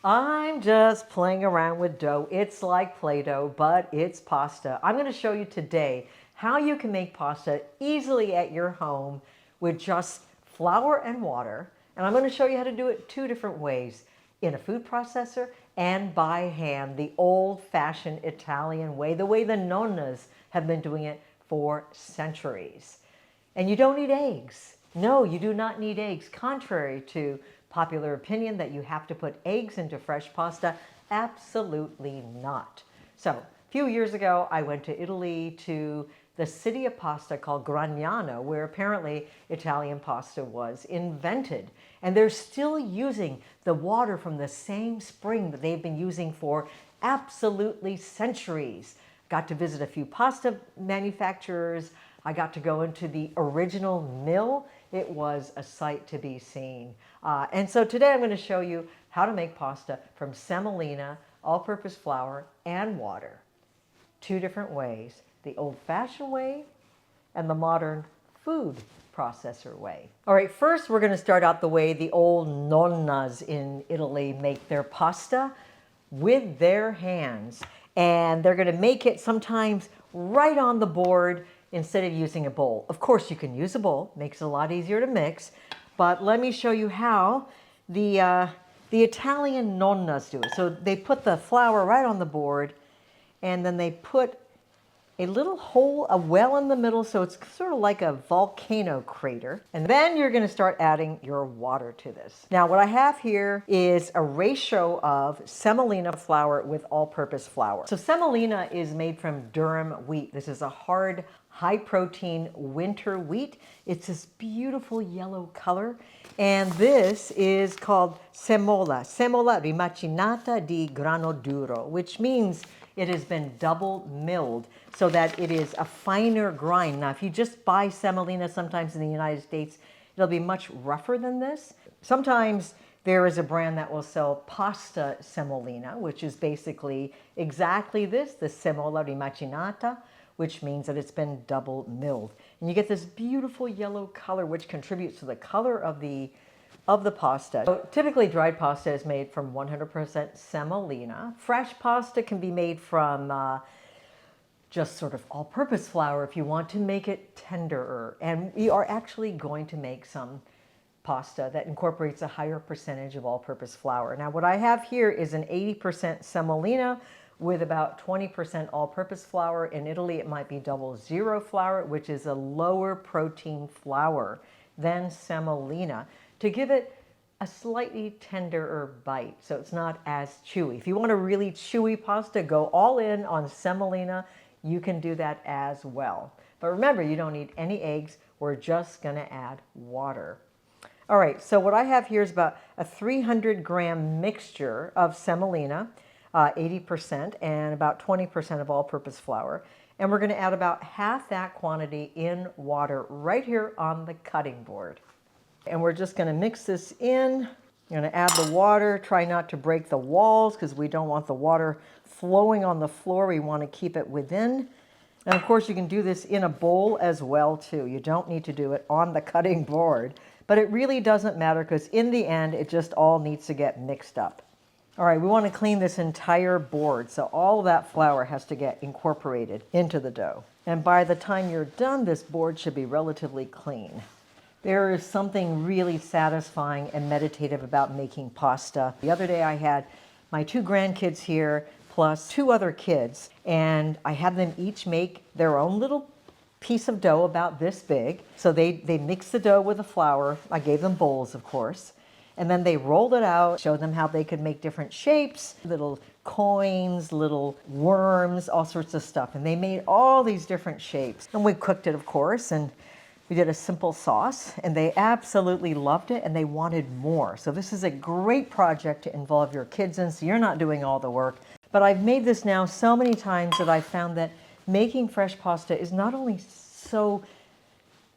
I'm just playing around with dough. It's like Play-Doh, but it's pasta. I'm going to show you today how you can make pasta easily at your home with just flour and water. And I'm going to show you how to do it two different ways, in a food processor and by hand, the old-fashioned Italian way, the way the nonnas have been doing it for centuries. And you don't need eggs. No, you do not need eggs. Contrary to popular opinion that you have to put eggs into fresh pasta, absolutely not. So a few years ago, I went to Italy, to the city of pasta called Gragnano, where apparently Italian pasta was invented. And they're still using the water from the same spring that they've been using for absolutely centuries. Got to visit a few pasta manufacturers. I got to go into the original mill. It was a sight to be seen. And so today I'm going to show you how to make pasta from semolina, all-purpose flour, and water. Two different ways, the old-fashioned way and the modern food processor way. All right, first we're going to start out the way the old nonnas in Italy make their pasta with their hands. And they're going to make it sometimes right on the board instead of using a bowl. Of course, you can use a bowl, makes it a lot easier to mix, but let me show you how the Italian nonnas do it. So they put the flour right on the board, and then they put a little hole, a well in the middle, so it's sort of like a volcano crater. And then you're going to start adding your water to this. Now, what I have here is a ratio of semolina flour with all-purpose flour. So semolina is made from durum wheat. This is a hard, high-protein winter wheat. It's this beautiful yellow color. And this is called semola rimacinata di grano duro, which means it has been double milled so that it is a finer grind. Now, if you just buy semolina sometimes in the United States, it'll be much rougher than this. Sometimes there is a brand that will sell pasta semolina, which is basically exactly this, the semola rimacinata, which means that it's been double milled. And you get this beautiful yellow color, which contributes to the color of the pasta. So typically dried pasta is made from 100% semolina. Fresh pasta can be made from just sort of all-purpose flour if you want to make it tenderer. And we are actually going to make some pasta that incorporates a higher percentage of all-purpose flour. Now what I have here is an 80% semolina with about 20% all-purpose flour. In Italy it might be 00 flour, which is a lower protein flour than semolina, to give it a slightly tenderer bite, so it's not as chewy. If you want a really chewy pasta, go all in on semolina. You can do that as well. But remember, you don't need any eggs. We're just going to add water. All right, so what I have here is about a 300-gram mixture of semolina, 80%, and about 20% of all-purpose flour. And we're going to add about half that quantity in water right here on the cutting board. And we're just going to mix this in. You're going to add the water. Try not to break the walls because we don't want the water flowing on the floor. We want to keep it within. And of course, you can do this in a bowl as well, too. You don't need to do it on the cutting board. But it really doesn't matter because in the end, it just all needs to get mixed up. All right, we want to clean this entire board. So all of that flour has to get incorporated into the dough. And by the time you're done, this board should be relatively clean. There is something really satisfying and meditative about making pasta. The other day I had my 2 grandkids here plus 2 other kids, and I had them each make their own little piece of dough about this big. So they mixed the dough with the flour. I gave them bowls, of course. And then they rolled it out, showed them how they could make different shapes, little coins, little worms, all sorts of stuff. And they made all these different shapes. And we cooked it, of course, and we did a simple sauce, and they absolutely loved it, and they wanted more. So this is a great project to involve your kids in, so you're not doing all the work. But I've made this now so many times that I've found that making fresh pasta is not only so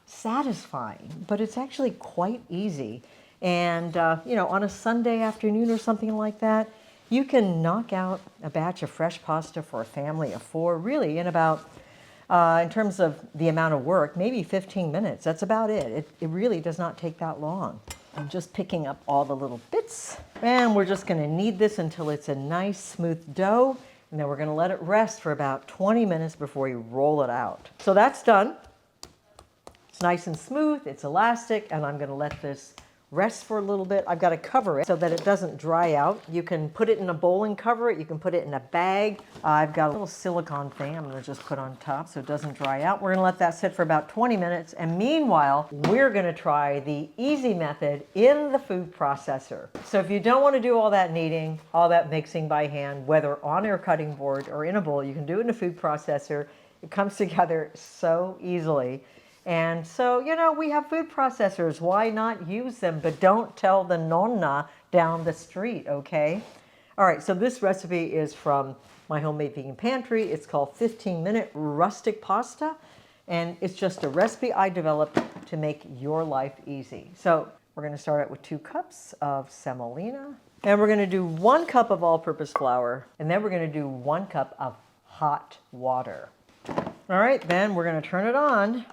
satisfying, but it's actually quite easy. And, you know, on a Sunday afternoon or something like that, you can knock out a batch of fresh pasta for a family of 4, really, in about in terms of the amount of work, maybe 15 minutes. That's about it. It really does not take that long. I'm just picking up all the little bits. And we're just gonna knead this until it's a nice smooth dough. And then we're gonna let it rest for about 20 minutes before you roll it out. So that's done. It's nice and smooth, it's elastic, and I'm gonna let this rest for a little bit. I've got to cover it so that it doesn't dry out. You can put it in a bowl and cover it. You can put it in a bag. I've got a little silicone thing I'm going to just put on top so it doesn't dry out. We're going to let that sit for about 20 minutes. And meanwhile, we're going to try the easy method in the food processor. So if you don't want to do all that kneading, all that mixing by hand, whether on your cutting board or in a bowl, you can do it in a food processor. It comes together so easily. And so, you know, we have food processors. Why not use them? But don't tell the nonna down the street, okay? All right, so this recipe is from my homemade vegan pantry. It's called 15-minute rustic pasta. And it's just a recipe I developed to make your life easy. So we're gonna start out with 2 cups of semolina. And we're gonna do 1 cup of all-purpose flour. And then we're gonna do 1 cup of hot water. All right, then we're gonna turn it on.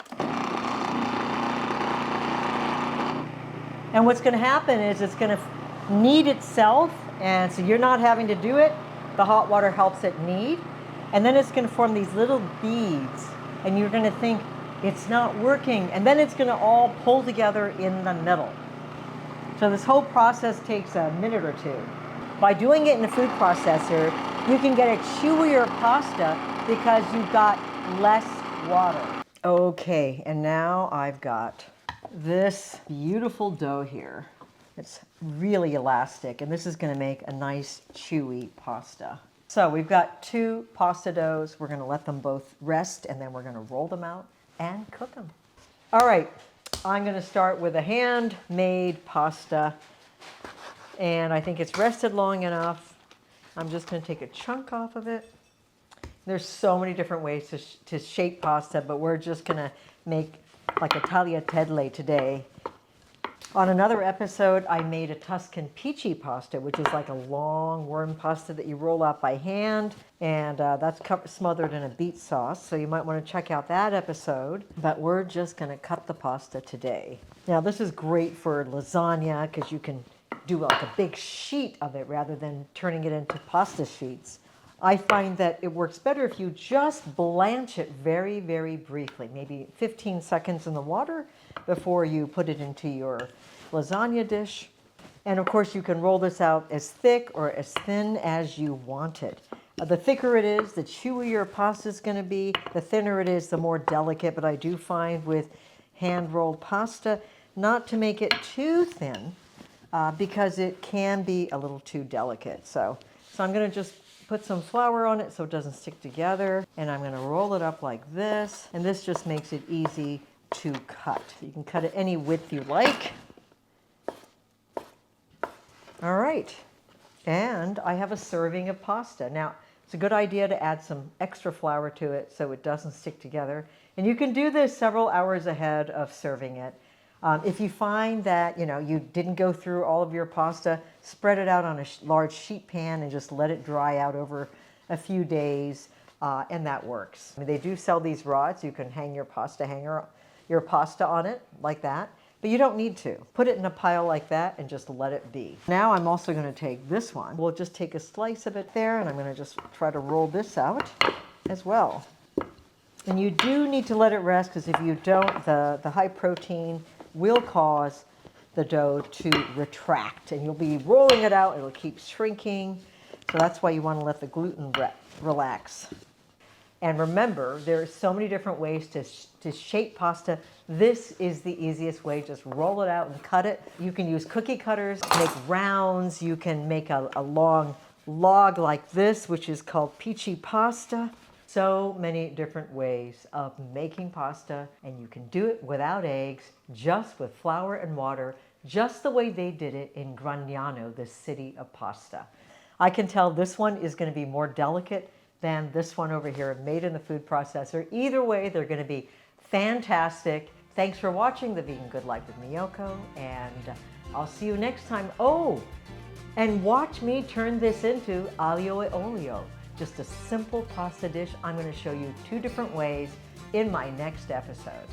And what's going to happen is it's going to knead itself, and so you're not having to do it. The hot water helps it knead, and then it's going to form these little beads, and you're going to think it's not working, and then it's going to all pull together in the middle. So this whole process takes a minute or 2. By doing it in a food processor, you can get a chewier pasta because you've got less water. Okay, and now I've got this beautiful dough here. It's really elastic, and this is going to make a nice chewy pasta. So we've got 2 pasta doughs. We're going to let them both rest, and then we're going to roll them out and cook them. All right, I'm going to start with a handmade pasta, and I think it's rested long enough. I'm just going to take a chunk off of it. There's so many different ways to shape pasta, but we're just going to make like a tagliatelle today. On another episode, I made a Tuscan peachy pasta, which is like a long worm pasta that you roll out by hand, and that's smothered in a beet sauce, so you might want to check out that episode. But we're just going to cut the pasta today. Now, this is great for lasagna because you can do like a big sheet of it rather than turning it into pasta sheets. I find that it works better if you just blanch it very, very briefly, maybe 15 seconds in the water before you put it into your lasagna dish. And of course, you can roll this out as thick or as thin as you want it. The thicker it is, the chewier pasta is going to be. The thinner it is, the more delicate. But I do find with hand-rolled pasta not to make it too thin because it can be a little too delicate. So I'm going to just put some flour on it so it doesn't stick together, and I'm going to roll it up like this, and this just makes it easy to cut. You can cut it any width you like. All right, and I have a serving of pasta. Now, it's a good idea to add some extra flour to it so it doesn't stick together, and you can do this several hours ahead of serving it. If you find that you didn't go through all of your pasta, spread it out on a large sheet pan and just let it dry out over a few days, and that works. I mean, they do sell these rods. You can hang your pasta on it like that, but you don't need to. Put it in a pile like that and just let it be. Now I'm also going to take this one. We'll just take a slice of it there, and I'm going to just try to roll this out as well. And you do need to let it rest because if you don't, the high protein will cause the dough to retract, and you'll be rolling it out, it'll keep shrinking. So that's why you want to let the gluten relax. And remember, there are so many different ways to shape pasta. This is the easiest way. Just roll it out and cut it. You can use cookie cutters, make rounds. You can make a long log like this, which is called peachy pasta. So many different ways of making pasta, and you can do it without eggs, just with flour and water, just the way they did it in Gragnano, the city of pasta. I can tell this one is going to be more delicate than this one over here, made in the food processor. Either way, they're going to be fantastic. Thanks for watching The Vegan Good Life with Miyoko, and I'll see you next time. Oh, and watch me turn this into aglio e olio. Just a simple pasta dish. I'm going to show you 2 different ways in my next episode.